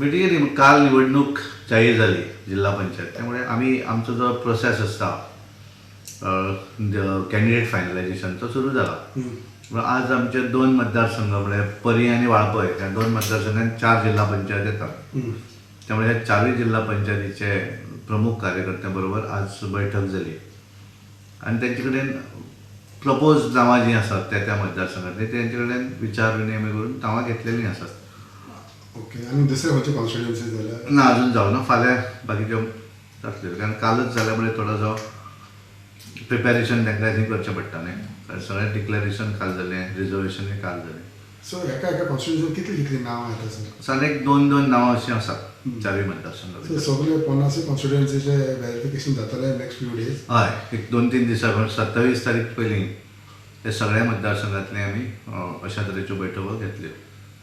Meeting काल निवडणूक जाहीर झाली जिल्हा पंचायत, त्यामुळे आम्ही आमचा जो प्रोसेस असता कॅन्डिडेट फायनलायझेशन तो सुरू झाला. आज आमचे दोन मतदारसंघ म्हणजे परी आणि वाळपय ह्या दोन मतदारसंघात 4 जिल्हा पंचायत येतात. त्यामुळे ह्या 4 जिल्हा पंचायतीचे प्रमुख कार्यकर्त्यांबरोबर आज बैठक झाली आणि त्यांचे कडेन प्रपोज नावां जी आसात त्या मतदारसंघातली तेंचे कडेन विचार विनिमय करून नावां घेतलेलीं आसात. ओके. आणि दुसरे खंयचे कॉन्स्टिट्युएन्सी जाल्यार ना अजून जावं ना, फाल्यां बाकीच्यो जातल्यो कारण कालच जाल्यामुळे थोडोसो प्रिपॅरेशन तांकां आय थिंक करचें पडटा न्ही. सगळें डिक्लेरेशन काल जालें, रिजर्वेशनूय काल जालें. सो एका कॉन्स्टिट्युएन्सीन कितली नांवां येता सर? सर एक 2-2 नांवां अशीं आसात 4 मतदारसंघात. सो सगळे 50 कॉन्स्टिट्युएन्सीचे व्हेरिफिकेशन जातलें नेक्स्ट फ्यू डेज? हय, एक 2-3 दिसां 27 तारीख पयलीं ते सगळ्या मतदारसंघांतले आमी अशा तरेच्यो बैठको घेतल्यो.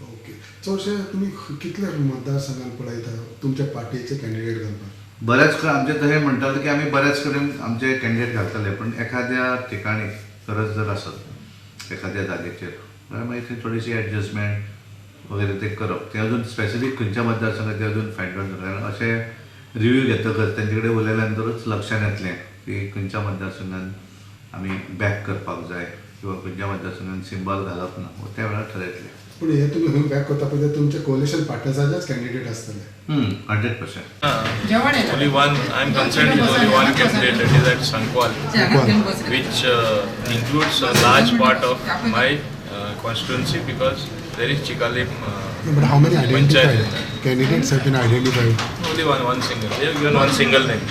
ओके. चडशे तुमी कितले मतदारसंघान पळयता तुमच्या पार्टीचे कॅन्डिडेट घालपाक? बऱ्याच आमचे तशें म्हणटाले की आमी बऱ्याच कडेन आमचे कॅन्डिडेट घालतले, पण एखाद्या ठिकाणी गरज जर आसत एखाद्या जागेचेर जाल्यार मागीर थंय थोडीशी एडजस्टमेंट वगैरे ते करप. ते अजून स्पेसिफीक खंयच्या मतदारसंघात ते अजून फायंड आउट जालें. अशें रिव्यू घेतकच तेंचे कडेन उलयल्या नंतरूच लक्षांत येतलें की खंयच्या मतदारसंघान आमी बॅक करपाक जाय किंवा खंयच्या मतदारसंघान सिंबल घालप ना त्या वेळार थारायतलें. पूण हे तुमी खंय बॅक करता पळय तुमचे कोलिशन पार्टनर्साचेच कॅन्डिडेट आसतले? 100%. Only one, I'm concerned with only one candidate, that is at Sankwal, which includes a large part of my constituency because there is Chikalim But how many Panchayat. identified candidates have been identified? Only one single. They have given one single name.